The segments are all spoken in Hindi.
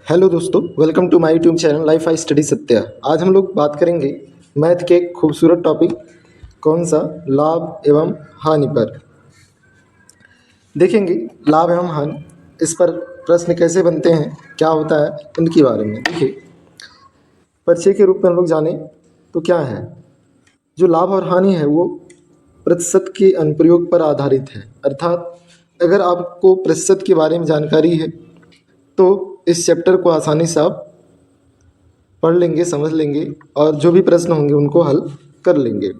हेलो दोस्तों, welcome to my YouTube channel life I study Satya. आज हम लोग बात करेंगे मैथ के एक खूबसूरत टॉपिक कौन सा, लाभ एवं हानि पर। देखेंगे लाभ एवं हानि, इस पर प्रश्न कैसे बनते हैं, क्या होता है, इनके बारे में। देखिए, परिचय के रूप में हम लोग जाने तो क्या है, जो लाभ और हानि है वो प्रतिशत के अनुप्रयोग पर आधारित है। अर्थात अगर आपको प्रतिशत के बारे में जानकारी है तो इस चैप्टर को आसानी से आप पढ़ लेंगे, समझ लेंगे और जो भी प्रश्न होंगे उनको हल कर लेंगे।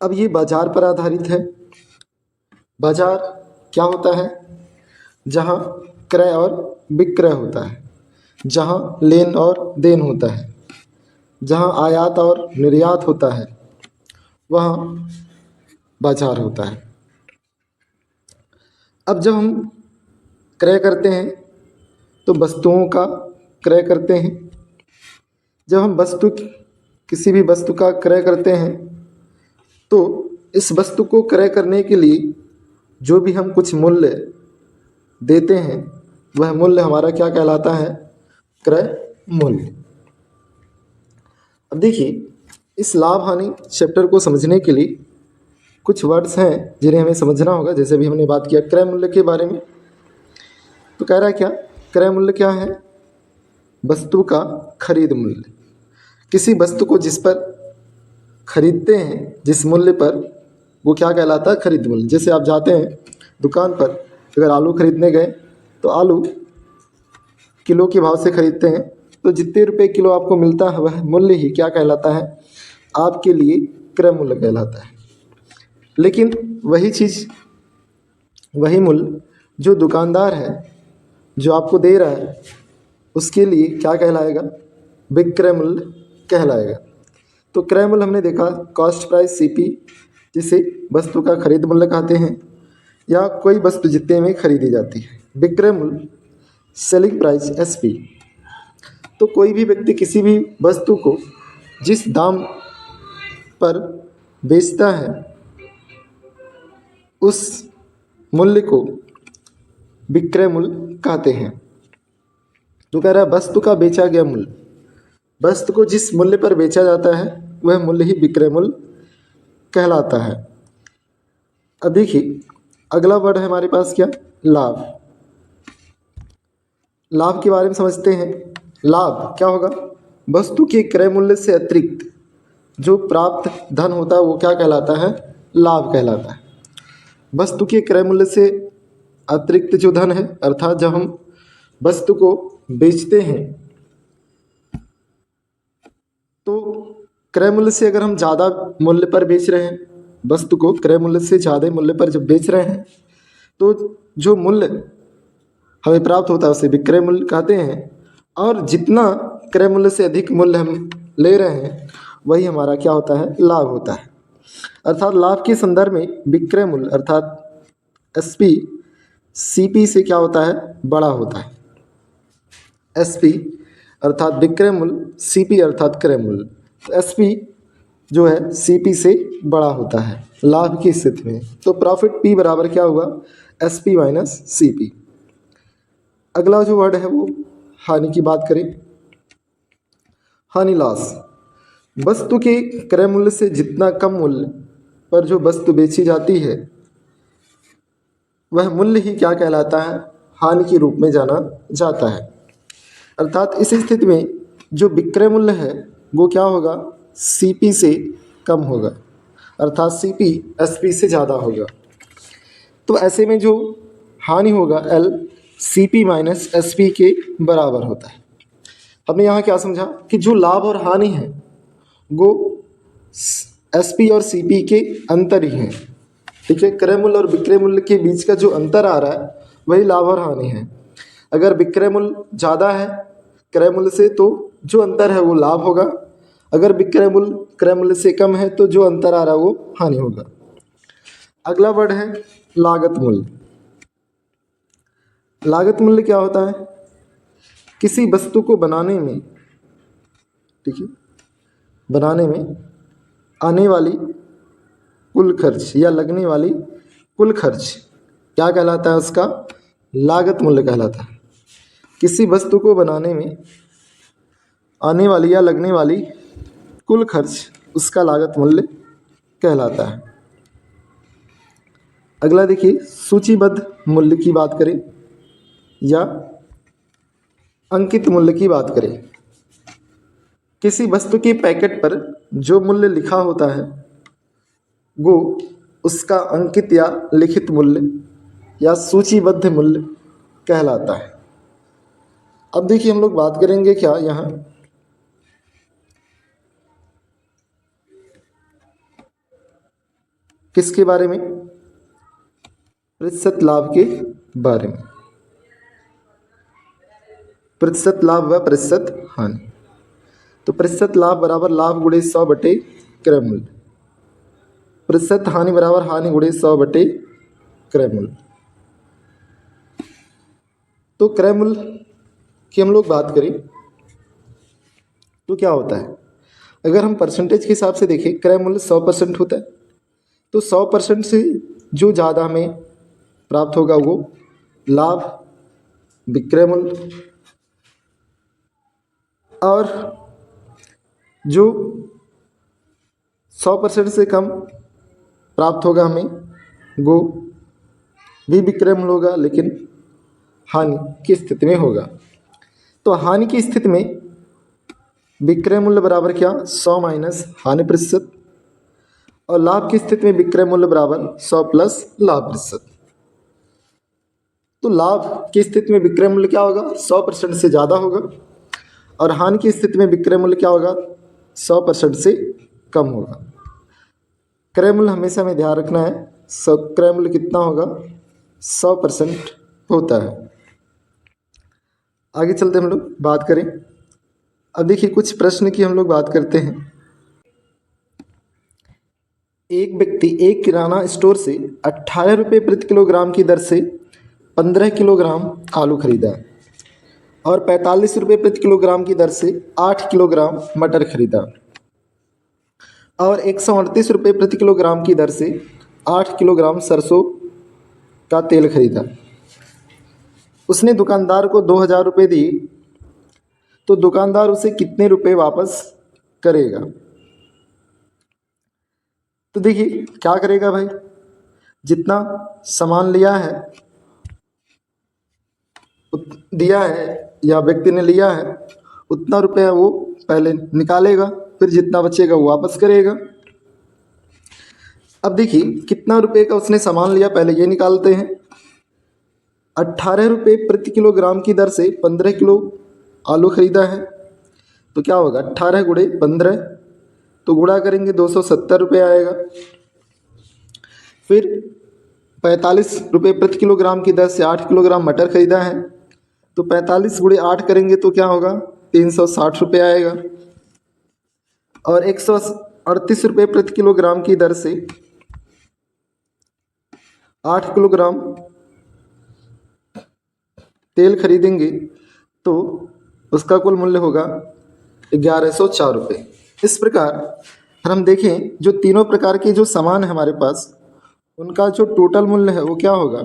अब ये बाजार पर आधारित है। बाजार क्या होता है? जहाँ क्रय और विक्रय होता है, जहाँ लेन और देन होता है, जहाँ आयात और निर्यात होता है, वहाँ बाजार होता है। अब जब हम क्रय करते हैं तो वस्तुओं का क्रय करते हैं। जब हम किसी भी वस्तु का क्रय करते हैं तो इस वस्तु को क्रय करने के लिए जो भी हम कुछ मूल्य देते हैं वह मूल्य हमारा क्या कहलाता है? क्रय मूल्य। अब देखिए, इस लाभ हानि चैप्टर को समझने के लिए कुछ वर्ड्स हैं जिन्हें हमें समझना होगा। जैसे भी हमने बात किया क्रय मूल्य के बारे में, तो कह रहा है क्या, क्रय मूल्य क्या है? वस्तु का खरीद मूल्य। किसी वस्तु को जिस पर खरीदते हैं, जिस मूल्य पर, वो क्या कहलाता है? खरीद मूल्य। जैसे आप जाते हैं दुकान पर, अगर आलू खरीदने गए तो आलू किलो के भाव से खरीदते हैं, तो जितने रुपए किलो आपको मिलता है वह मूल्य ही क्या कहलाता है? आपके लिए क्रय मूल्य कहलाता है। लेकिन वही चीज़, वही मूल्य जो दुकानदार है, जो आपको दे रहा है, उसके लिए क्या कहलाएगा? विक्रय मूल्य कहलाएगा। तो क्रय मूल्य हमने देखा, कॉस्ट प्राइस सीपी, जिसे वस्तु का खरीद मूल्य कहते हैं, या कोई वस्तु जितने में खरीदी जाती है। विक्रय मूल्य सेलिंग प्राइस एसपी। तो कोई भी व्यक्ति किसी भी वस्तु को जिस दाम पर बेचता है उस मूल्य को विक्रय मूल्य कहते हैं। तो कह रहा है वस्तु का बेचा गया मूल्य, वस्तु को जिस मूल्य पर बेचा जाता है वह मूल्य ही विक्रय मूल्य कहलाता है। अब देखिए, अगला वर्ड है हमारे पास क्या? लाभ। लाभ के बारे में समझते हैं। लाभ क्या होगा? वस्तु के क्रय मूल्य से अतिरिक्त जो प्राप्त धन होता है वो क्या कहलाता है? लाभ कहलाता है। वस्तु के क्रय मूल्य से अतिरिक्त जो धन है, अर्थात जब हम वस्तु को बेचते हैं तो क्रय मूल्य से अगर हम ज़्यादा मूल्य पर बेच रहे हैं, वस्तु को क्रय मूल्य से ज़्यादा मूल्य पर जब बेच रहे हैं तो जो मूल्य हमें प्राप्त होता है उसे विक्रय मूल्य कहते हैं। और जितना क्रय मूल्य से अधिक मूल्य हम ले रहे हैं वही हमारा क्या होता है? लाभ होता है। अर्थात लाभ के संदर्भ में विक्रय मूल्य अर्थात एसपी सीपी से क्या होता है? बड़ा होता है। एसपी अर्थात विक्रय मूल्य, सीपी अर्थात क्रय मूल्य। तो एसपी जो है सीपी से बड़ा होता है लाभ की स्थिति में। तो प्रॉफिट पी बराबर क्या हुआ? SP minus CP. अगला जो वर्ड है वो हानि की बात करें। हानि लॉस। वस्तु के क्रय मूल्य से जितना कम मूल्य पर जो वस्तु बेची जाती है वह मूल्य ही क्या कहलाता है? हानि के रूप में जाना जाता है। अर्थात इस स्थिति में जो विक्रय मूल्य है वो क्या होगा? सीपी से कम होगा, अर्थात सीपी एसपी से ज़्यादा होगा। तो ऐसे में जो हानि होगा एल सीपी माइनस एसपी के बराबर होता है। हमने यहाँ क्या समझा कि जो लाभ और हानि है वो एसपी और सीपी के अंतर ही हैं। ठीक है, क्रय मूल्य और विक्रय मूल्य के बीच का जो अंतर आ रहा है वही लाभ और हानि है। अगर विक्रय मूल्य ज़्यादा है क्रय मूल्य से तो जो अंतर है वो लाभ होगा। अगर विक्रय मूल्य क्रय मूल्य से कम है तो जो अंतर आ रहा है वो हानि होगा। अगला वर्ड है लागत मूल्य। लागत मूल्य क्या होता है? किसी वस्तु को बनाने में, ठीक है, बनाने में आने वाली कुल खर्च या लगने वाली कुल खर्च क्या कहलाता है? उसका लागत मूल्य कहलाता है। किसी वस्तु को बनाने में आने वाली या लगने वाली कुल खर्च उसका लागत मूल्य कहलाता है। अगला देखिए, सूचीबद्ध मूल्य की बात करें या अंकित मूल्य की बात करें। किसी वस्तु के पैकेट पर जो मूल्य लिखा होता है वो उसका अंकित या लिखित मूल्य या सूचीबद्ध मूल्य कहलाता है। अब देखिए हम लोग बात करेंगे क्या यहाँ किसके बारे में, प्रतिशत लाभ के बारे में। प्रतिशत लाभ व प्रतिशत हानि। तो प्रतिशत लाभ बराबर लाभ गुणे 100 बटे क्रय मूल्य, प्रतिशत हानि बराबर हानि गुणे 100 बटे क्रय मूल्य। तो क्रय मूल्य की हम लोग बात करें तो क्या होता है, अगर हम परसेंटेज के हिसाब से देखें क्रय मूल्य 100% होता है। तो 100% से जो ज़्यादा हमें प्राप्त होगा वो लाभ विक्रय मूल्य, और जो 100% से कम प्राप्त होगा हमें वो भी विक्रय मूल्य होगा, लेकिन हानि की स्थिति में होगा। तो हानि की स्थिति में विक्रय मूल्य बराबर क्या, 100 माइनस हानि प्रतिशत, और लाभ की स्थिति में विक्रय मूल्य बराबर 100 प्लस लाभ प्रतिशत। तो लाभ की स्थिति में विक्रय मूल्य क्या होगा, 100% से ज़्यादा होगा, और हानि की स्थिति में विक्रय मूल्य क्या होगा, 100% से कम होगा। क्रय मूल्य हमेशा हमें ध्यान रखना है, क्रय मूल्य कितना होगा, 100% होता है। आगे चलते हम लोग बात करें। अब देखिए कुछ प्रश्न की हम लोग बात करते हैं। एक व्यक्ति एक किराना स्टोर से 18 रुपये प्रति किलोग्राम की दर से 15 किलोग्राम आलू खरीदा और 45 रुपये प्रति किलोग्राम की दर से 8 किलोग्राम मटर खरीदा और 138 रुपये प्रति किलोग्राम की दर से 8 किलोग्राम सरसों का तेल खरीदा। उसने दुकानदार को 2000 रुपये दिए, तो दुकानदार उसे कितने रुपए वापस करेगा। तो देखिए क्या करेगा भाई, जितना सामान लिया है दिया है या व्यक्ति ने लिया है उतना रुपया वो पहले निकालेगा, फिर जितना बचेगा वो वापस करेगा। अब देखिए कितना रुपए का उसने सामान लिया पहले ये निकालते हैं। 18 रुपये प्रति किलोग्राम की दर से 15 किलो आलू खरीदा है, तो क्या होगा 18 गुणे 15, तो गुणा करेंगे 270 रुपये आएगा। फिर 45 रुपये प्रति किलोग्राम की दर से 8 किलोग्राम मटर खरीदा है, तो 45 गुणे 8 करेंगे तो क्या होगा 360 रुपये आएगा। और 138 रुपये प्रति किलोग्राम की दर से 8 किलोग्राम तेल खरीदेंगे तो उसका कुल मूल्य होगा 1104 रुपये। इस प्रकार हम देखें जो तीनों प्रकार के जो सामान है हमारे पास उनका जो टोटल मूल्य है वो क्या होगा,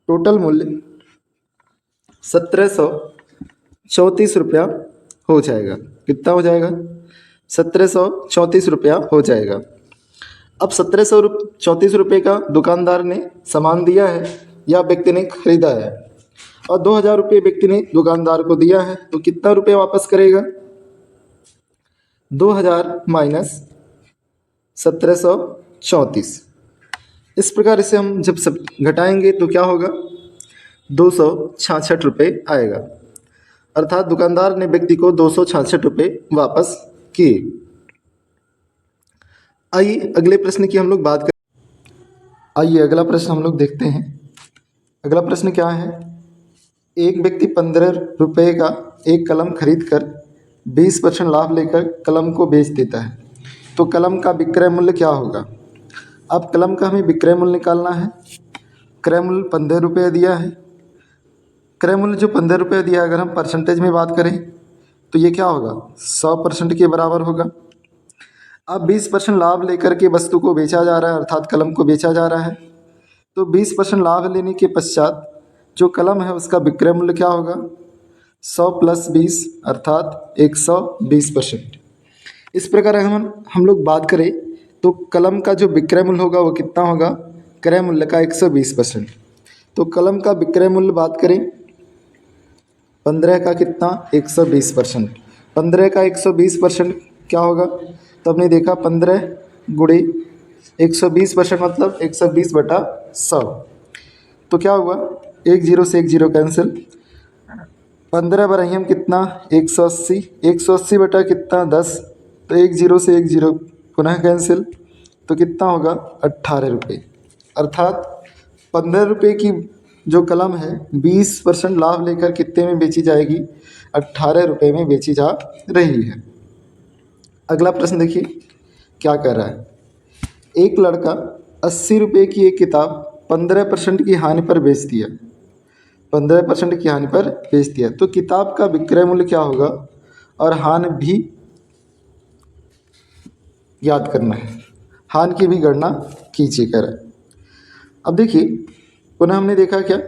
टोटल मूल्य 1734 रुपया हो जाएगा। कितना हो जाएगा, 1734 रुपया हो जाएगा। अब 1734 रुपये का दुकानदार ने सामान दिया है या व्यक्ति ने खरीदा है और 2000 रुपये व्यक्ति ने दुकानदार को दिया है, तो कितना रुपये वापस करेगा, 2000 माइनस 1734। इस प्रकार इसे हम जब सब घटाएंगे तो क्या होगा 266 रुपये आएगा, अर्थात दुकानदार ने व्यक्ति को 266 रुपये वापस किए। आइए अगले प्रश्न की हम लोग बात करें। आइए अगला प्रश्न हम लोग देखते हैं। अगला प्रश्न क्या है, एक व्यक्ति 15 रुपये का एक कलम खरीद कर 20% लाभ लेकर कलम को बेच देता है, तो कलम का विक्रय मूल्य क्या होगा। अब कलम का हमें विक्रय मूल्य निकालना है। क्रय मूल्य 15 रुपये दिया है, क्रय मूल्य जो 15 रुपये दिया है अगर हम परसेंटेज में बात करें तो ये क्या होगा 100% के बराबर होगा। अब 20% लाभ लेकर के वस्तु को बेचा जा रहा है, अर्थात कलम को बेचा जा रहा है, तो 20% लाभ लेने के पश्चात जो कलम है उसका विक्रय मूल्य क्या होगा? 100 + 20 अर्थात 120%। इस प्रकार हम लोग बात करें तो कलम का जो विक्रय मूल्य होगा वो कितना होगा? क्रय मूल्य का 120%। तो कलम का विक्रय मूल्य बात करें 15 का कितना? 120%। 15 का 120% क्या होगा? तो हमने देखा 15 गुणे 120% मतलब 120/100। तो क्या हुआ? 1 0 से 1 0 कैंसिल। 15 बराही हम कितना? 180। 180 बटा कितना? 10। तो 1 0 से 1 0 पुनः कैंसिल। तो कितना होगा? 18 रुपये। अर्थात 15 रुपये की जो कलम है 20% लाभ लेकर कितने में बेची जाएगी? 18 रुपये में बेची जा रही है। अगला प्रश्न देखिए क्या कह रहा है। एक लड़का 80 रुपये की एक किताब 15% की हानि पर बेच दिया। 15% की हानि पर बेच दिया तो किताब का विक्रय मूल्य क्या होगा? और हानि भी याद करना है, हानि की भी गणना कीजिए कह रहा है। अब देखिए पुनः हमने देखा क्या,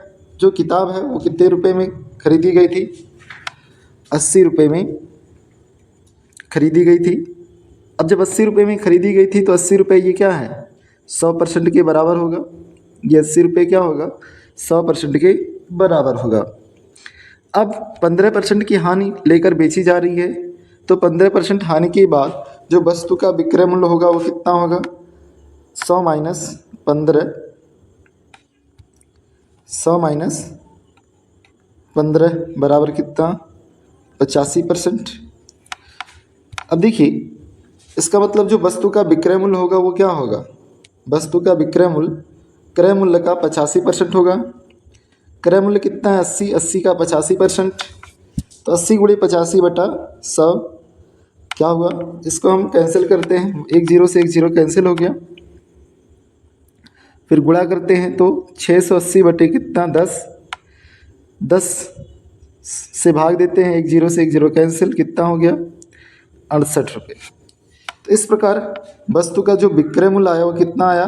जो किताब है वो कितने रुपए में खरीदी गई थी? 80 रुपये में खरीदी गई थी। अब जब 80 रुपये में खरीदी गई थी तो 80 रुपये ये क्या है? 100% के बराबर होगा। ये 80 रुपये क्या होगा? 100% के बराबर होगा। अब 15% की हानि लेकर बेची जा रही है तो 15% हानि के बाद जो वस्तु का विक्रय मूल्य होगा वो कितना होगा? 100 - 15, 100 - 15 बराबर कितना? 85%। अब देखिए इसका मतलब जो वस्तु का विक्रय मूल्य होगा वो क्या होगा? वस्तु का विक्रय मूल्य क्रय मूल्य का 85% होगा। क्रय मूल्य कितना है? 80। 80 का 85%। तो 80 गुणे 85/100 क्या हुआ? इसको हम कैंसिल करते हैं। 1 0 से 1 0 कैंसिल हो गया। फिर गुणा करते हैं तो 680 बटे कितना? 10। 10 से भाग देते हैं। 1 0 से 1 0 कैंसिल। कितना हो गया? 68 रुपये। तो इस प्रकार वस्तु का जो विक्रय मूल्य आया वो कितना आया?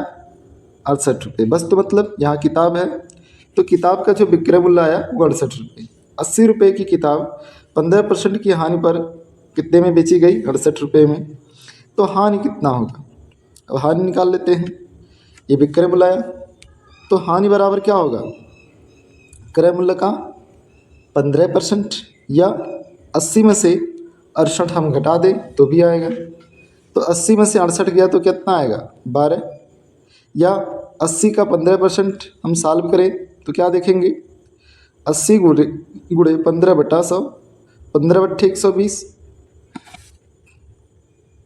68 रुपये। वस्तु मतलब यहाँ किताब है तो किताब का जो विक्रय मूल्य आया वो 68 रुपये। 80 रुपये की किताब 15% की हानि पर कितने में बेची गई? 68 रुपये में। तो हानि कितना होगा? अब हानि निकाल लेते हैं। ये विक्रय मूल्य आया तो हानि बराबर क्या होगा? क्रय मूल्य का 15% या 80 में से 68 हम घटा दें तो भी आएगा। तो 80 में से 68 गया तो कितना आएगा? 12। या 80 का 15% हम सॉल्व करें तो क्या देखेंगे? 80 गुणे 15/100, 15/120।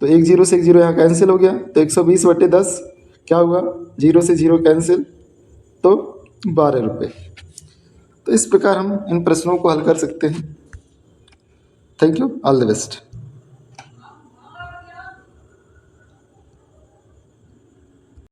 तो 1 0 से 1 0 यहाँ कैंसिल हो गया। तो 120/10 क्या हुआ? 0 से 0 कैंसिल तो 12 रुपये। तो इस प्रकार हम इन प्रश्नों को हल कर सकते हैं। Thank you, all the best.